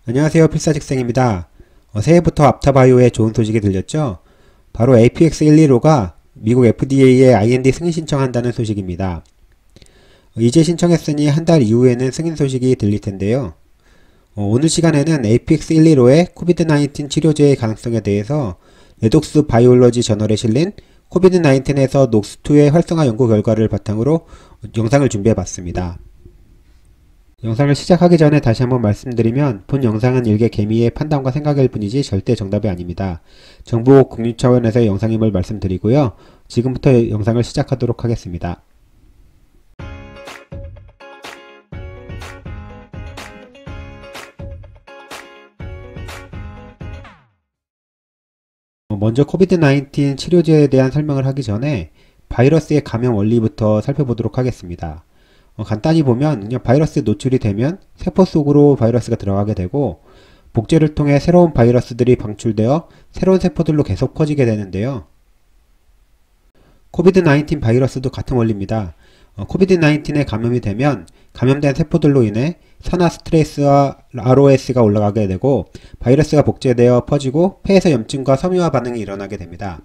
안녕하세요, 필사직생입니다. 새해부터 앞타바이오에 좋은 소식이 들렸죠? 바로 APX115가 미국 FDA에 IND 승인 신청한다는 소식입니다. 이제 신청했으니 한 달 이후에는 승인 소식이 들릴 텐데요. 오늘 시간에는 APX115의 코비드-19 치료제의 가능성에 대해서 레독스 바이올러지 저널에 실린 코비드-19에서 녹스2의 활성화 연구 결과를 바탕으로 영상을 준비해봤습니다. 영상을 시작하기 전에 다시 한번 말씀드리면 본 영상은 일개 개미의 판단과 생각일 뿐이지 절대 정답이 아닙니다. 정부 공유 차원에서의 영상임을 말씀드리고요. 지금부터 영상을 시작하도록 하겠습니다. 먼저 코비드-19 치료제에 대한 설명을 하기 전에 바이러스의 감염 원리부터 살펴보도록 하겠습니다. 간단히 보면 그냥 바이러스에 노출이 되면 세포 속으로 바이러스가 들어가게 되고 복제를 통해 새로운 바이러스들이 방출되어 새로운 세포들로 계속 퍼지게 되는데요. 코비드-19 바이러스도 같은 원리입니다. 코비드-19에 감염이 되면 감염된 세포들로 인해 산화 스트레스와 ROS가 올라가게 되고 바이러스가 복제되어 퍼지고 폐에서 염증과 섬유화 반응이 일어나게 됩니다.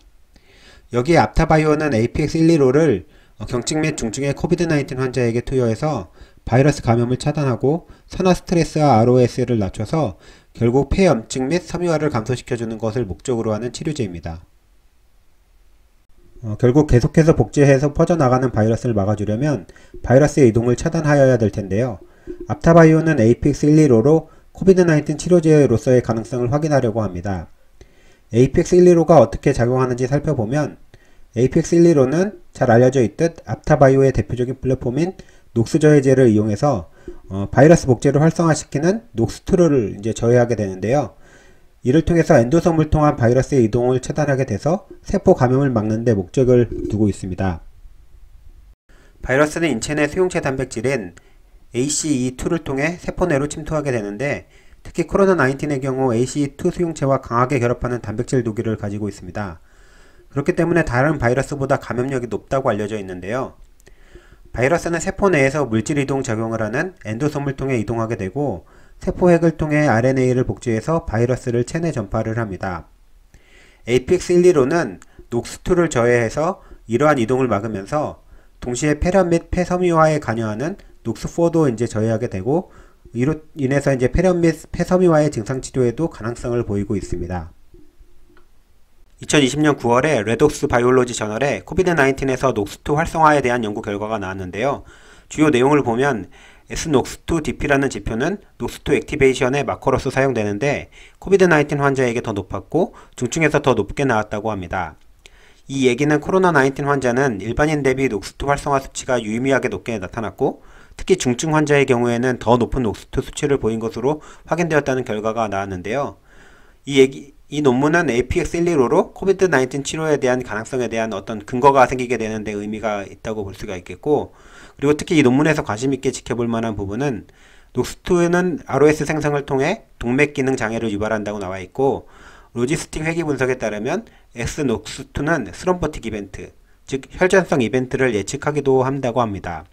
여기에 앞타바이오는 APX115를 경증 및 중증의 코비드-19 환자에게 투여해서 바이러스 감염을 차단하고 산화 스트레스와 ROS를 낮춰서 결국 폐염증 및 섬유화를 감소시켜주는 것을 목적으로 하는 치료제입니다. 결국 계속해서 복제해서 퍼져나가는 바이러스를 막아주려면 바이러스의 이동을 차단하여야 될 텐데요. 앞타바이오는 APX115로 코비드-19 치료제로서의 가능성을 확인하려고 합니다. APX115가 어떻게 작용하는지 살펴보면 APX115는 잘 알려져 있듯 앞타바이오의 대표적인 플랫폼인 녹스 저해제를 이용해서 바이러스 복제를 활성화시키는 녹스2를 이제 저해하게 되는데요. 이를 통해서 엔도솜을 통한 바이러스의 이동을 차단하게 돼서 세포 감염을 막는 데 목적을 두고 있습니다. 바이러스는 인체 내 수용체 단백질인 ACE2를 통해 세포 내로 침투하게 되는데 특히 코로나19의 경우 ACE2 수용체와 강하게 결합하는 단백질 도기를 가지고 있습니다. 그렇기 때문에 다른 바이러스보다 감염력이 높다고 알려져 있는데요. 바이러스는 세포 내에서 물질 이동 작용을 하는 엔도솜을 통해 이동하게 되고 세포핵을 통해 RNA를 복제해서 바이러스를 체내 전파를 합니다. APX115는 녹스2를 저해해서 이러한 이동을 막으면서 동시에 폐렴 및 폐섬유화에 관여하는 녹스4도 이제 저해하게 되고 이로 인해서 이제 폐렴 및 폐섬유화의 증상 치료에도 가능성을 보이고 있습니다. 2020년 9월에 레독스 바이올러지 저널에 코비드-19에서 녹스2 활성화에 대한 연구 결과가 나왔는데요. 주요 내용을 보면 SNOX2DP라는 지표는 녹스2 액티베이션의 마커로서 사용되는데 코비드-19 환자에게 더 높았고 중증에서 더 높게 나왔다고 합니다. 이 얘기는 코로나19 환자는 일반인 대비 녹스2 활성화 수치가 유의미하게 높게 나타났고 특히 중증 환자의 경우에는 더 높은 녹스2 수치를 보인 것으로 확인되었다는 결과가 나왔는데요. 이 논문은 APX115로 코비드-19 치료에 대한 가능성에 대한 어떤 근거가 생기게 되는 데 의미가 있다고 볼 수가 있겠고 그리고 특히 이 논문에서 관심있게 지켜볼 만한 부분은 녹스2는 ROS 생성을 통해 동맥 기능 장애를 유발한다고 나와 있고 로지스틱 회귀 분석에 따르면 SNOX2는 스럼버틱 이벤트, 즉 혈전성 이벤트를 예측하기도 한다고 합니다.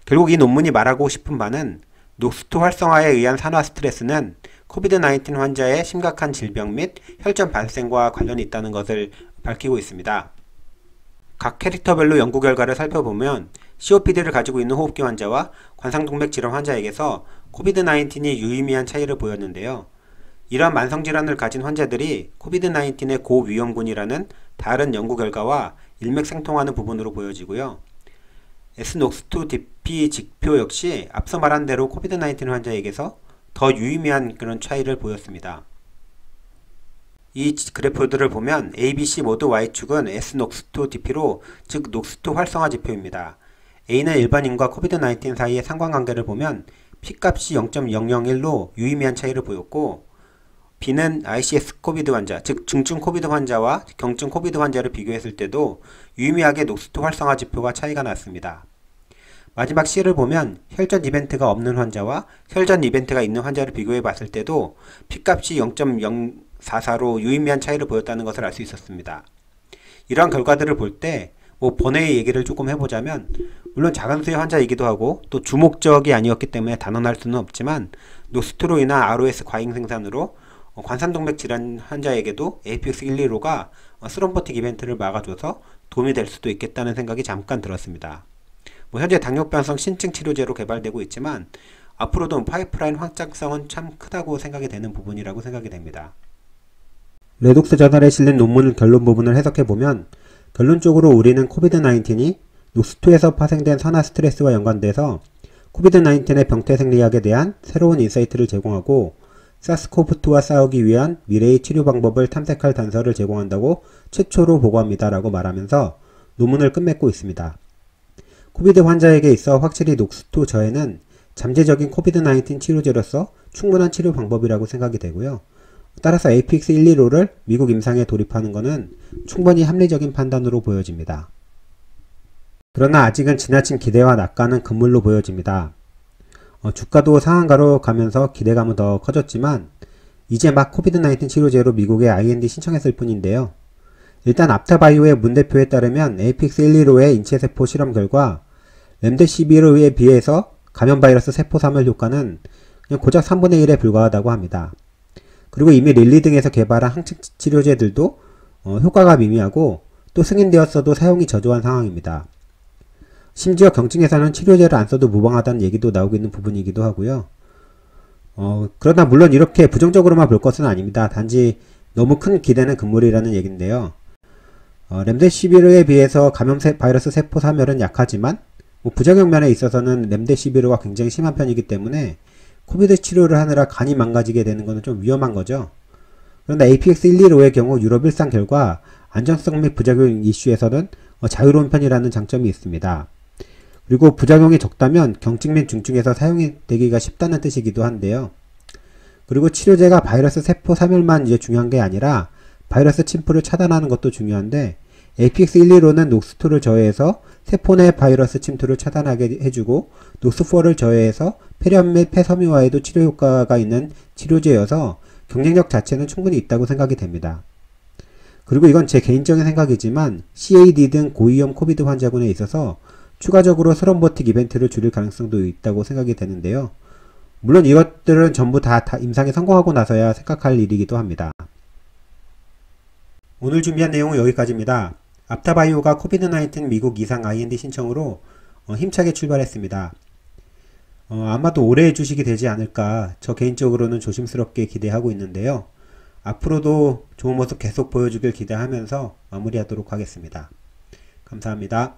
결국 이 논문이 말하고 싶은 바는 녹스2 활성화에 의한 산화 스트레스는 코비드-19 환자의 심각한 질병 및 혈전 발생과 관련이 있다는 것을 밝히고 있습니다. 각 캐릭터별로 연구 결과를 살펴보면 COPD를 가지고 있는 호흡기 환자와 관상동맥 질환 환자에게서 코비드-19이 유의미한 차이를 보였는데요. 이러한 만성질환을 가진 환자들이 코비드-19의 고위험군이라는 다른 연구 결과와 일맥상통하는 부분으로 보여지고요. SNOX2DP 지표 역시 앞서 말한 대로 코비드-19 환자에게서 더 유의미한 그런 차이를 보였습니다. 이 그래프들을 보면 A, B, C 모두 Y축은 SNOX2DP로 즉 녹스2 활성화 지표입니다. A는 일반인과 코비드-19 사이의 상관관계를 보면 P값이 0.001로 유의미한 차이를 보였고 B는 ICS 코비드 환자, 즉 중증 코비드 환자와 경증 코비드 환자를 비교했을 때도 유의미하게 녹스2 활성화 지표가 차이가 났습니다. 마지막 C를 보면 혈전 이벤트가 없는 환자와 혈전 이벤트가 있는 환자를 비교해 봤을 때도 P값이 0.044로 유의미한 차이를 보였다는 것을 알 수 있었습니다. 이러한 결과들을 볼 때 번외의 얘기를 조금 해보자면 물론 작은 수의 환자이기도 하고 또 주목적이 아니었기 때문에 단언할 수는 없지만 노스트로 인한 ROS 과잉 생산으로 관상동맥 질환 환자에게도 APX115가 스럼버틱 이벤트를 막아줘서 도움이 될 수도 있겠다는 생각이 잠깐 들었습니다. 현재 당뇨병성 신증 치료제로 개발되고 있지만 앞으로도 파이프라인 확장성은 참 크다고 생각이 되는 부분이라고 생각이 됩니다. 레독스 저널에 실린 논문 결론 부분을 해석해보면 결론적으로 우리는 코비드-19이 녹스2에서 파생된 산화 스트레스와 연관돼서 코비드-19의 병태 생리학에 대한 새로운 인사이트를 제공하고 사스코브2와 싸우기 위한 미래의 치료 방법을 탐색할 단서를 제공한다고 최초로 보고합니다 라고 말하면서 논문을 끝맺고 있습니다. 코비드 환자에게 있어 확실히 녹스2 저해는 잠재적인 코비드-19 치료제로서 충분한 치료 방법이라고 생각이 되고요. 따라서 APX115를 미국 임상에 돌입하는 것은 충분히 합리적인 판단으로 보여집니다. 그러나 아직은 지나친 기대와 낙관은 금물로 보여집니다. 주가도 상한가로 가면서 기대감은 더 커졌지만 이제 막 코비드-19 치료제로 미국에 IND 신청했을 뿐인데요. 일단 앞타바이오의 문 대표에 따르면 APX115의 인체세포 실험 결과 렘데시비르에 비해서 감염바이러스 세포 사멸 효과는 그냥 고작 3분의 1에 불과하다고 합니다. 그리고 이미 릴리 등에서 개발한 항체 치료제들도 효과가 미미하고 또 승인되었어도 사용이 저조한 상황입니다. 심지어 경증에서는 치료제를 안 써도 무방하다는 얘기도 나오고 있는 부분이기도 하고요. 그러나 물론 이렇게 부정적으로만 볼 것은 아닙니다. 단지 너무 큰 기대는 금물이라는 얘기인데요. 렘데시비르에 비해서 바이러스 세포 사멸은 약하지만 부작용 면에 있어서는 렘데시비르가 굉장히 심한 편이기 때문에 코비드 치료를 하느라 간이 망가지게 되는 것은 좀 위험한 거죠. 그런데 APX115의 경우 유럽 일상 결과 안전성 및 부작용 이슈에서는 자유로운 편이라는 장점이 있습니다. 그리고 부작용이 적다면 경증 및 중증에서 사용이 되기가 쉽다는 뜻이기도 한데요. 그리고 치료제가 바이러스 세포 사멸만 이제 중요한 게 아니라 바이러스 침투를 차단하는 것도 중요한데 APX115는 녹스2를 저해해서 세포 내 바이러스 침투를 차단하게 해주고 녹스4를 저해해서 폐렴 및 폐섬유화에도 치료 효과가 있는 치료제여서 경쟁력 자체는 충분히 있다고 생각이 됩니다. 그리고 이건 제 개인적인 생각이지만 CAD 등 고위험 코비드 환자군에 있어서 추가적으로 스럼버틱 이벤트를 줄일 가능성도 있다고 생각이 되는데요. 물론 이것들은 전부 다 임상에 성공하고 나서야 생각할 일이기도 합니다. 오늘 준비한 내용은 여기까지입니다. 앞타바이오가 코비드-19 미국 이상 IND 신청으로 힘차게 출발했습니다. 아마도 올해 주식이 되지 않을까 저 개인적으로는 조심스럽게 기대하고 있는데요. 앞으로도 좋은 모습 계속 보여주길 기대하면서 마무리하도록 하겠습니다. 감사합니다.